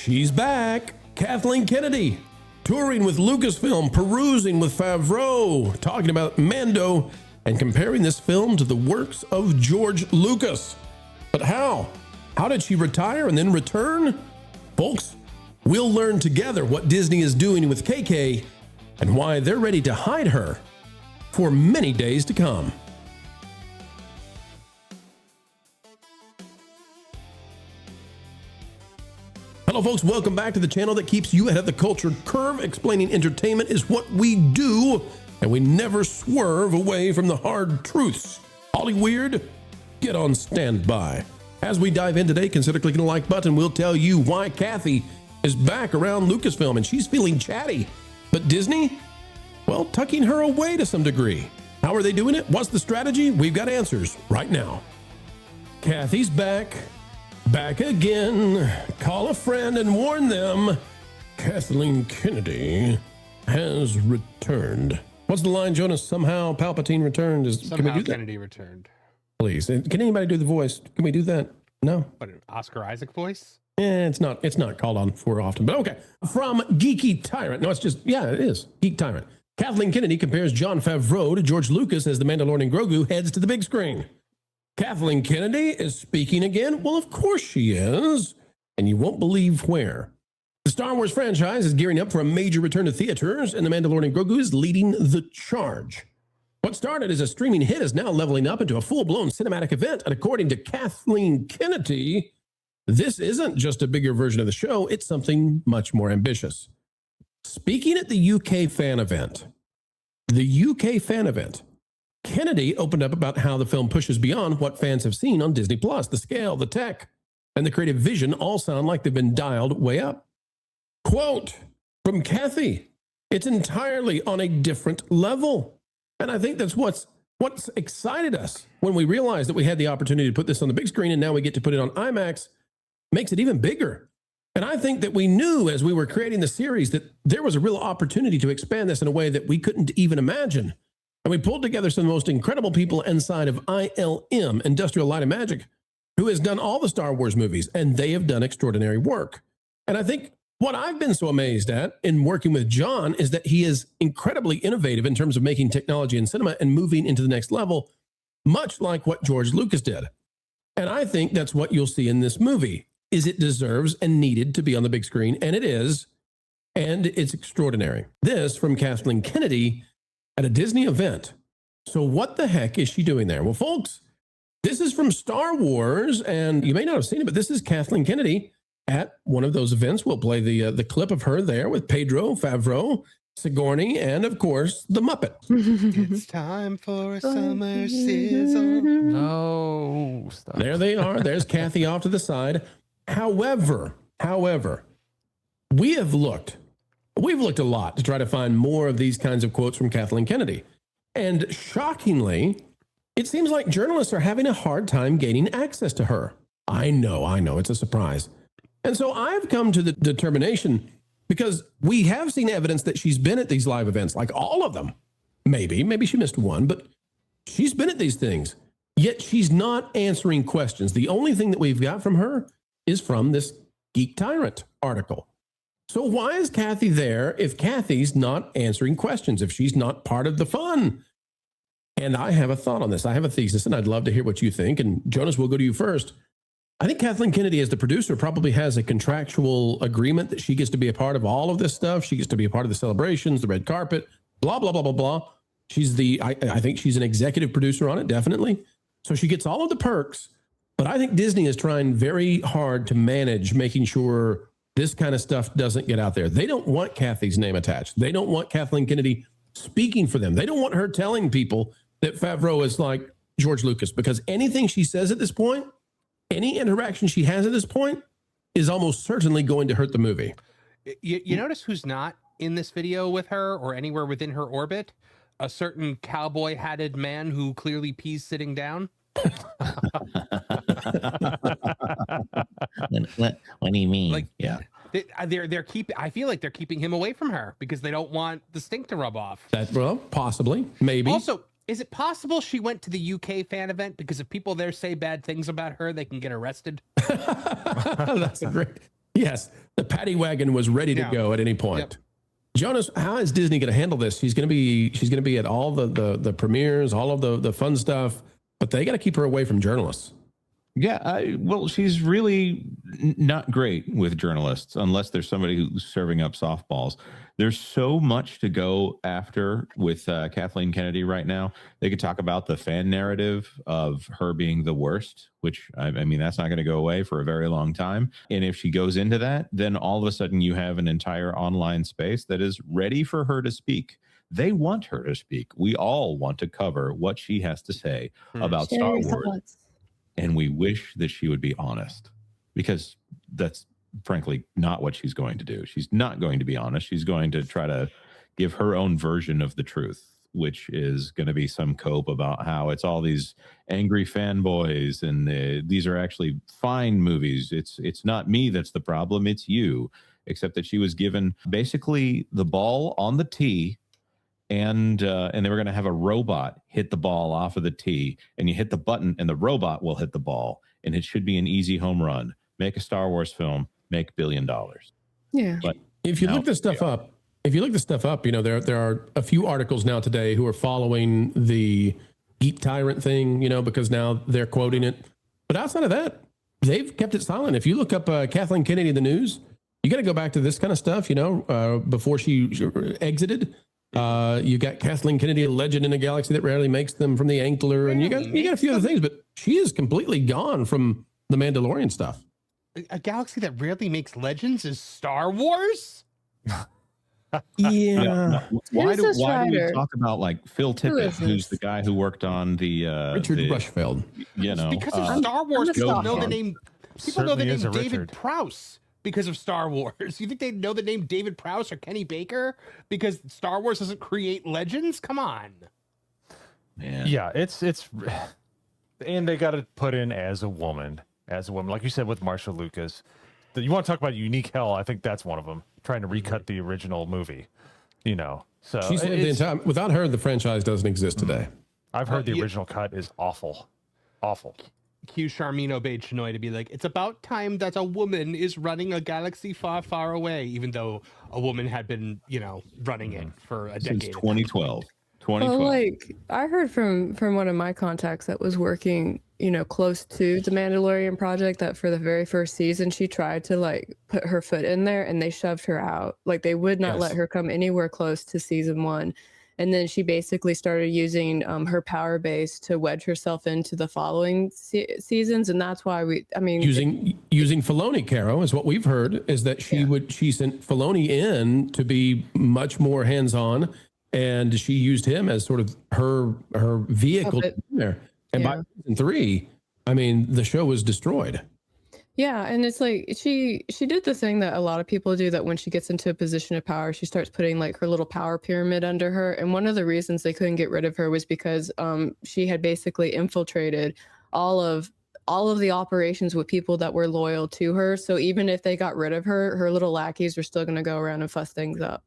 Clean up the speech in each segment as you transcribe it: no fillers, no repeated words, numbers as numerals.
She's back. Kathleen Kennedy, touring with Lucasfilm, perusing with Favreau, talking about Mando, and comparing this film to the works of George Lucas. But how? How did she retire and then return? Folks, we'll learn together what Disney is doing with KK and why they're ready to hide her for many days to come. Hello folks, welcome back to the channel that keeps you ahead of the culture curve. Explaining entertainment is what we do, and we never swerve away from the hard truths. Holly Weird, get on standby. As we dive in today, consider clicking the like button. We'll tell you why Kathy is back around Lucasfilm and she's feeling chatty. But Disney, well, tucking her away to some degree. How are they doing it? What's the strategy? We've got answers right now. Kathy's back. Back again. Call a friend and warn them. Kathleen Kennedy has returned. What's the line, Jonas? Somehow Palpatine returned. Somehow can we do that? Kennedy returned. Please. Can anybody do the voice? Can we do that? No? What, an Oscar Isaac voice? It's not called on for often, but okay. From Geeky Tyrant. No, it's just, yeah, it is. Geek Tyrant. Kathleen Kennedy compares Jon Favreau to George Lucas as the Mandalorian Grogu heads to the big screen. Kathleen Kennedy is speaking again? Well, of course she is. And you won't believe where. The Star Wars franchise is gearing up for a major return to theaters, and the Mandalorian Grogu is leading the charge. What started as a streaming hit is now leveling up into a full-blown cinematic event, and according to Kathleen Kennedy, this isn't just a bigger version of the show, it's something much more ambitious. Speaking at the UK fan event, Kennedy opened up about how the film pushes beyond what fans have seen on Disney+. The scale, the tech, and the creative vision all sound like they've been dialed way up. Quote from Kathy, it's entirely on a different level. And I think that's what's excited us when we realized that we had the opportunity to put this on the big screen and now we get to put it on IMAX, makes it even bigger. And I think that we knew as we were creating the series that there was a real opportunity to expand this in a way that we couldn't even imagine. And we pulled together some of the most incredible people inside of ILM, Industrial Light and Magic, who has done all the Star Wars movies, and they have done extraordinary work. And I think what I've been so amazed at in working with John is that he is incredibly innovative in terms of making technology in cinema and moving into the next level, much like what George Lucas did. And I think that's what you'll see in this movie, is it deserves and needed to be on the big screen, and it is, and it's extraordinary. This from Kathleen Kennedy at a Disney event. So what the heck is she doing there? Well, folks, this is from Star Wars, and you may not have seen it, but this is Kathleen Kennedy at one of those events. We'll play the clip of her there with Pedro, Favreau, Sigourney, and of course, the Muppet. It's time for a summer sizzle. No, stop. There they are. There's Kathy off to the side. However, we've looked a lot to try to find more of these kinds of quotes from Kathleen Kennedy. And shockingly, it seems like journalists are having a hard time gaining access to her. I know, it's a surprise. And so I've come to the determination, because we have seen evidence that she's been at these live events, like all of them. Maybe she missed one, but she's been at these things. Yet she's not answering questions. The only thing that we've got from her is from this Geek Tyrant article. So why is Kathy there if Kathy's not answering questions, if she's not part of the fun? And I have a thought on this. I have a thesis, and I'd love to hear what you think. And Jonas, we'll go to you first. I think Kathleen Kennedy, as the producer, probably has a contractual agreement that she gets to be a part of all of this stuff. She gets to be a part of the celebrations, the red carpet, blah, blah, blah, blah, blah. I think she's an executive producer on it, definitely. So she gets all of the perks. But I think Disney is trying very hard to manage making sure this kind of stuff doesn't get out there. They don't want Kathy's name attached. They don't want Kathleen Kennedy speaking for them. They don't want her telling people that Favreau is like George Lucas, because anything she says at this point, any interaction she has at this point, is almost certainly going to hurt the movie. You notice who's not in this video with her or anywhere within her orbit? A certain cowboy-hatted man who clearly pees sitting down. What do you mean? Like, yeah, I feel like they're keeping him away from her because they don't want the stink to rub off. Well, possibly, maybe. Also, is it possible she went to the UK fan event because if people there say bad things about her, they can get arrested? That's Yes, the paddy wagon was ready to go at any point. Yep. Jonas, how is Disney going to handle this? She's going to be at all the premieres, all of the fun stuff, but they got to keep her away from journalists. Yeah, well, she's really not great with journalists unless there's somebody who's serving up softballs. There's so much to go after with Kathleen Kennedy right now. They could talk about the fan narrative of her being the worst, which, I mean, that's not going to go away for a very long time. And if she goes into that, then all of a sudden you have an entire online space that is ready for her to speak. They want her to speak. We all want to cover what she has to say about Star Wars. And we wish that she would be honest, because that's frankly not what she's going to do. She's not going to be honest. She's going to try to give her own version of the truth, which is going to be some cope about how it's all these angry fanboys and these are actually fine movies. It's not me that's the problem. It's you, except that she was given basically the ball on the tee, and they were going to have a robot hit the ball off of the tee, and you hit the button and the robot will hit the ball, and it should be an easy home run. Make a Star Wars film, make $1 billion. Yeah. But if you look this stuff up, you know, there are a few articles now today who are following the Geek Tyrant thing, you know, because now they're quoting it. But outside of that, they've kept it silent. If you look up Kathleen Kennedy in the news, you got to go back to this kind of stuff, you know, before she exited. You got Kathleen Kennedy, a legend in a galaxy that rarely makes them, from the Ankler, and you got a few other things, but she is completely gone from the Mandalorian stuff. A galaxy that rarely makes legends is Star Wars? Yeah. Why do we talk about like Phil Tippett, who's the guy who worked on the Richard Rushfeld? You know, because of Star Wars, people know the name. People know the name David Richard. Prowse because of Star Wars. You think they know the name David Prowse or Kenny Baker because Star Wars doesn't create legends? Come on. man. Yeah, it's and they got to put in as a woman, like you said with Marsha Lucas. You want to talk about unique hell? I think that's one of them. Trying to recut the original movie, you know. So She's the entire, without her, the franchise doesn't exist today. I've heard the original cut is awful. Cue Charmin obeyed Chinoy to be like, it's about time that a woman is running a galaxy far, far away, even though a woman had been, you know, running it for a decade. Since 2012. Well, like I heard from one of my contacts that was working, you know, close to the Mandalorian project, that for the very first season she tried to like put her foot in there and they shoved her out. Like they would not let her come anywhere close to season 1. And then she basically started using her power base to wedge herself into the following seasons, and that's why using Filoni, Caro, is what we've heard, is that she sent Filoni in to be much more hands-on, and she used him as sort of her vehicle there. And by season 3, I mean, the show was destroyed. Yeah, and it's like she did the thing that a lot of people do, that when she gets into a position of power, she starts putting like her little power pyramid under her. And one of the reasons they couldn't get rid of her was because she had basically infiltrated all of the operations with people that were loyal to her. So even if they got rid of her, her little lackeys were still going to go around and fuss things up.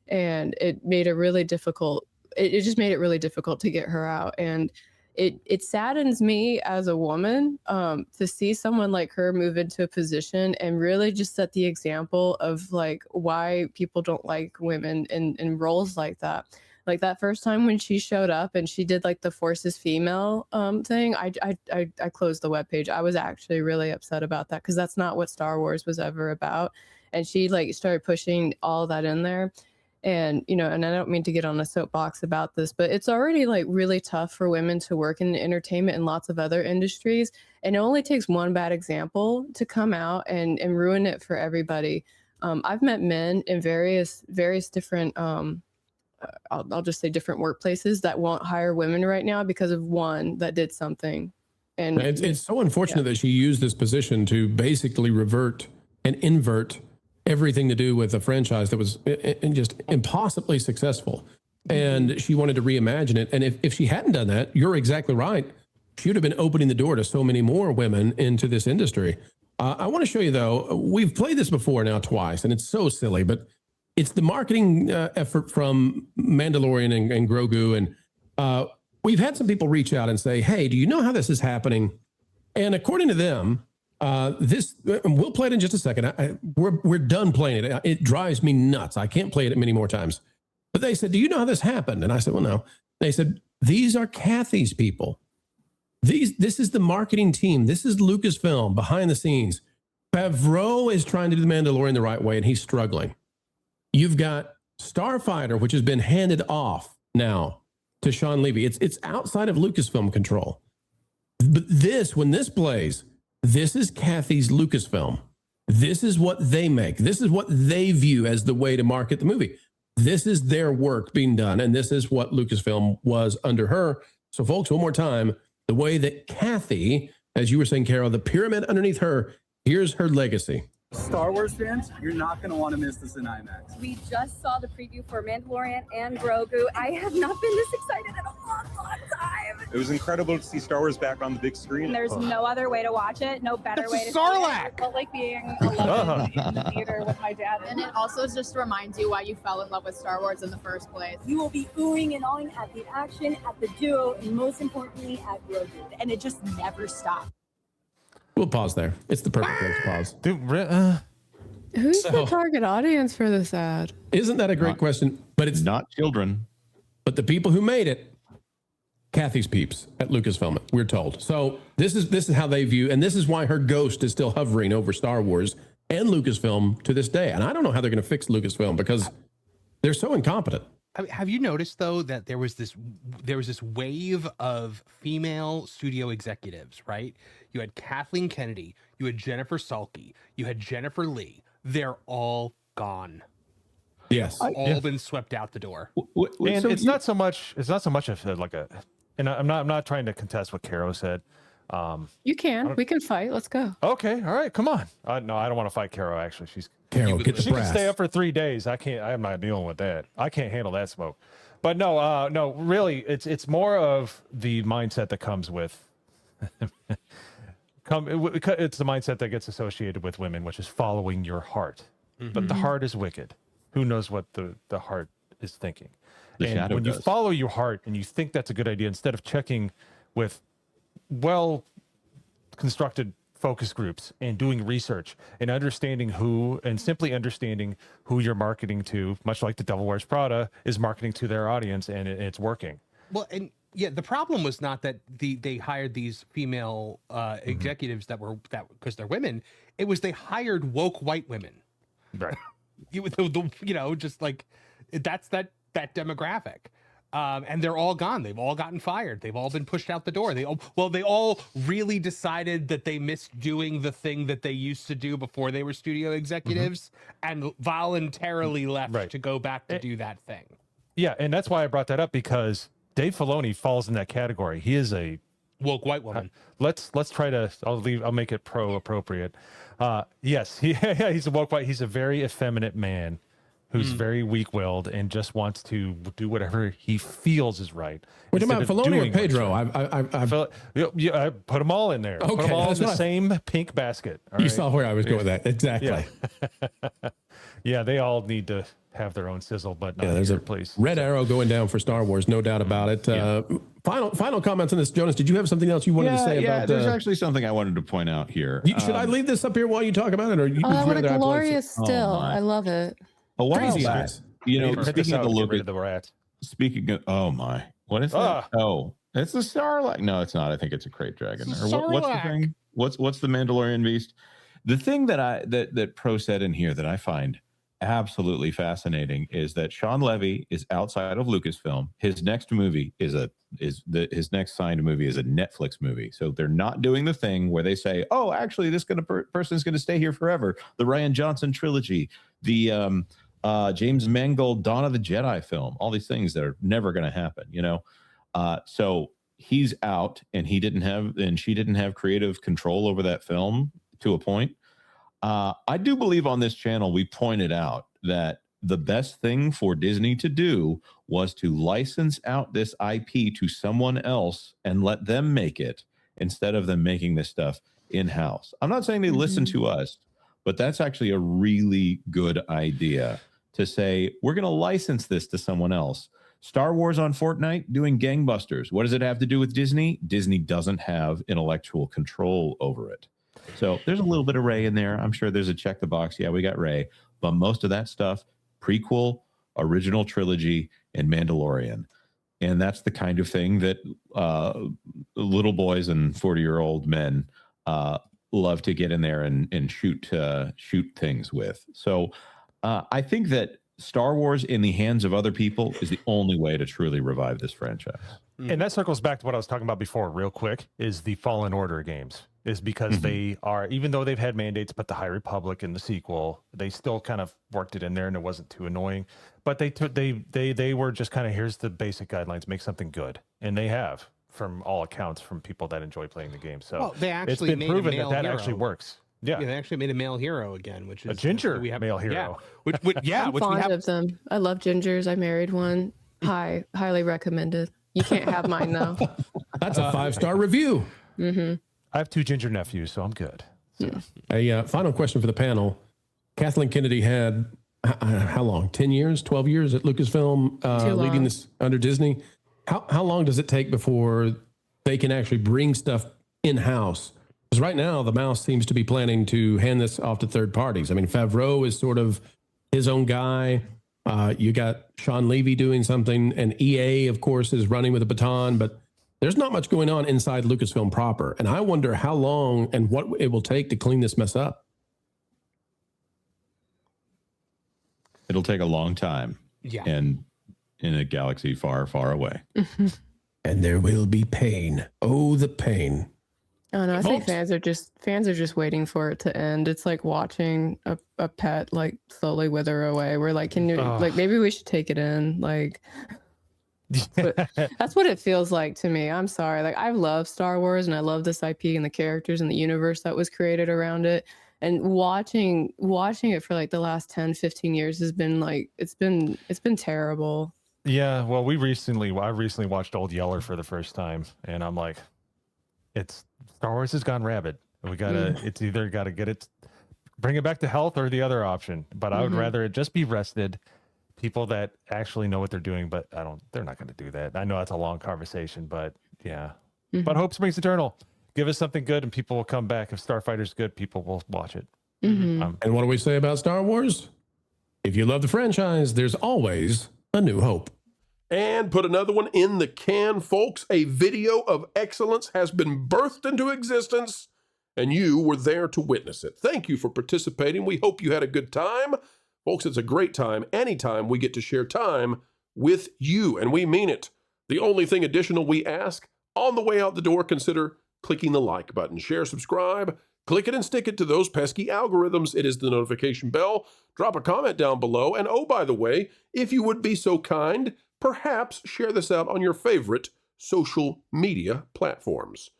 And it made it really difficult. It just made it really difficult to get her out. And it saddens me as a woman to see someone like her move into a position and really just set the example of like why people don't like women in roles like that. Like that first time when she showed up and she did like the Forces female thing, I closed the webpage. I was actually really upset about that because that's not what Star Wars was ever about. And she like started pushing all that in there. And, you know, and I don't mean to get on a soapbox about this, but it's already like really tough for women to work in entertainment and lots of other industries. And it only takes one bad example to come out and ruin it for everybody. I've met men in various different, I'll just say different workplaces that won't hire women right now because of one that did something. And it's so unfortunate that she used this position to basically revert and invert everything to do with a franchise that was just impossibly successful. And she wanted to reimagine it. And if she hadn't done that, you're exactly right. She would have been opening the door to so many more women into this industry. I want to show you, though, we've played this before now twice, and it's so silly, but it's the marketing effort from Mandalorian and Grogu. And we've had some people reach out and say, hey, do you know how this is happening? And according to them, This we'll play it in just a second. We're done playing it. It drives me nuts. I can't play it many more times. But they said, "Do you know how this happened?" And I said, "Well, no." They said, "These are Kathy's people. This is the marketing team. This is Lucasfilm behind the scenes. Favreau is trying to do the Mandalorian the right way, and he's struggling. You've got Starfighter, which has been handed off now to Sean Levy. It's outside of Lucasfilm control. But when this plays, this is Kathy's Lucasfilm. This is what they make. This is what they view as the way to market the movie. This is their work being done, and this is what Lucasfilm was under her. So, folks, one more time, the way that Kathy, as you were saying, Carol, the pyramid underneath her, here's her legacy. Star Wars fans, you're not going to want to miss this in IMAX. We just saw the preview for Mandalorian and Grogu. I have not been this excited in a long time. It was incredible to see Star Wars back on the big screen. There's no other way to watch it, no better way to Sarlacc! It felt like being 11 in the theater with my dad. And it also just reminds you why you fell in love with Star Wars in the first place. You will be oohing and awing at the action, at the duo, and most importantly, at Grogu. And it just never stopped. We'll pause there. It's the perfect place to pause. Dude, Who's the target audience for this ad? Isn't that a great question? But it's Not children. But the people who made it, Kathy's peeps at Lucasfilm, we're told. So this is how they view, and this is why her ghost is still hovering over Star Wars and Lucasfilm to this day. And I don't know how they're going to fix Lucasfilm because they're so incompetent. Have you noticed though that there was this wave of female studio executives, right? You had Kathleen Kennedy, you had Jennifer Salke, you had Jennifer Lee. They're all gone. Yes, All been swept out the door. And it's not so much of like a, and I'm not trying to contest what Caro said. You can. We can fight. Let's go. Okay, all right, come on. No, I don't want to fight Caro. Actually, Carol, get the she can brass. stay up for 3 days. I can't. I'm not dealing with that. I can't handle that smoke. But no, really, it's more of the mindset that comes with. It's the mindset that gets associated with women, which is following your heart. Mm-hmm. But the heart is wicked. Who knows what the heart is thinking? And when you follow your heart and you think that's a good idea, instead of checking with well-constructed focus groups and doing research and simply understanding who you're marketing to, much like the Devil Wears Prada is marketing to their audience, and it's working. Well, and yeah, the problem was not that they hired these female executives that because they're women. It was they hired woke white women. Right. Just like that's that demographic. And they're all gone. They've all gotten fired. They've all been pushed out the door. They all really decided that they missed doing the thing that they used to do before they were studio executives and voluntarily left to go back to do that thing. Yeah, and that's why I brought that up, because Dave Filoni falls in that category. He is a woke white woman. Let's try to. I'll make it appropriate. Yes, he's a woke white. He's a very effeminate man who's very weak-willed and just wants to do whatever he feels is right. We're talking about Filoni or Pedro? I put them all in there. Okay, put them all in the same pink basket. You saw where I was going with that. Exactly. Yeah, they all need to have their own sizzle, but not there's here, a please. red arrow going down for Star Wars, no doubt about it. Final comments on this, Jonas. Did you have something else you wanted to say about? Yeah, there's actually something I wanted to point out here. Should I leave this up here while you talk about it, or you? What a glorious still! I love it. A while Crazy back, eyes. Speaking of the look of the rat. Speaking of, oh my, what is that? Oh, it's a Sarlacc. No, it's not. I think it's a crate dragon. Or what's the thing? What's the Mandalorian beast? The thing that Pro said in here that I find absolutely fascinating is that Sean Levy is outside of Lucasfilm. His next movie his next signed movie is a Netflix movie. So they're not doing the thing where they say, oh, actually, this person is going to stay here forever. The Rian Johnson trilogy, the James Mangold Dawn of the Jedi film, all these things that are never going to happen, so he's out, and she didn't have creative control over that film to a point. I do believe on this channel we pointed out that the best thing for Disney to do was to license out this IP to someone else and let them make it instead of them making this stuff in-house. I'm not saying they listen to us, but that's actually a really good idea to say, we're going to license this to someone else. Star Wars on Fortnite doing gangbusters. What does it have to do with Disney? Disney doesn't have intellectual control over it. So there's a little bit of Rey in there. I'm sure there's a check the box. Yeah, we got Rey. But most of that stuff, prequel, original trilogy, and Mandalorian. And that's the kind of thing that little boys and 40-year-old men love to get in there and shoot things with. So I think that Star Wars in the hands of other people is the only way to truly revive this franchise. And that circles back to what I was talking about before real quick, is the Fallen Order games. Is because they are, even though they've had mandates, but the High Republic in the sequel, they still kind of worked it in there and it wasn't too annoying. But they were just kind of, here's the basic guidelines, make something good. And they have, from all accounts, from people that enjoy playing the game. So they actually it's been proven that actually works. Yeah, they actually made a male hero again, which is a ginger male hero. Yeah, I'm fond of them. I love gingers. I married one. Highly recommended. You can't have mine though. That's a 5-star review. Mm-hmm. I have 2 ginger nephews, so I'm good. So. A final question for the panel. Kathleen Kennedy had how long? 10 years, 12 years at Lucasfilm, leading this under Disney. How long does it take before they can actually bring stuff in-house? Because right now, the mouse seems to be planning to hand this off to third parties. I mean, Favreau is sort of his own guy. You got Sean Levy doing something, and EA, of course, is running with a baton, but there's not much going on inside Lucasfilm proper. And I wonder how long and what it will take to clean this mess up. It'll take a long time. Yeah. And in a galaxy far, far away. And there will be pain. Oh, the pain. Oh no, I think fans are just waiting for it to end. It's like watching a pet like slowly wither away. We're like, can you like maybe we should take it in? Like that's what it feels like to me. I'm sorry. Like I love Star Wars and I love this IP and the characters and the universe that was created around it. And watching it for like the last 10, 15 years has been like it's been terrible. Yeah, well, I recently watched Old Yeller for the first time, and I'm like, it's Star Wars has gone rabid. We gotta, it's either gotta get it, bring it back to health, or the other option. But I would rather it just be rested. People that actually know what they're doing, but they're not going to do that. I know that's a long conversation, but yeah. But hope springs eternal. Give us something good, and people will come back. If Starfighter's good, people will watch it. And what do we say about Star Wars? If you love the franchise, there's always a new hope. And put another one in the can, folks. A video of excellence has been birthed into existence, and you were there to witness it. Thank you for participating. We hope you had a good time. Folks, it's a great time anytime we get to share time with you, and we mean it. The only thing additional we ask, on the way out the door, consider clicking the like button. Share, subscribe, click it and stick it to those pesky algorithms. It is the notification bell. Drop a comment down below. And oh, by the way, if you would be so kind, perhaps share this out on your favorite social media platforms.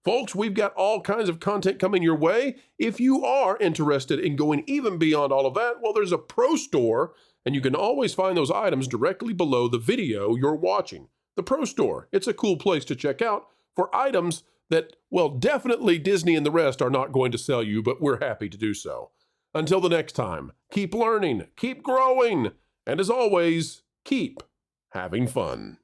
Folks, we've got all kinds of content coming your way. If you are interested in going even beyond all of that, well, there's a Pro Store, and you can always find those items directly below the video you're watching. The Pro Store, it's a cool place to check out for items that, well, definitely Disney and the rest are not going to sell you, but we're happy to do so. Until the next time, keep learning, keep growing, and as always, keep having fun.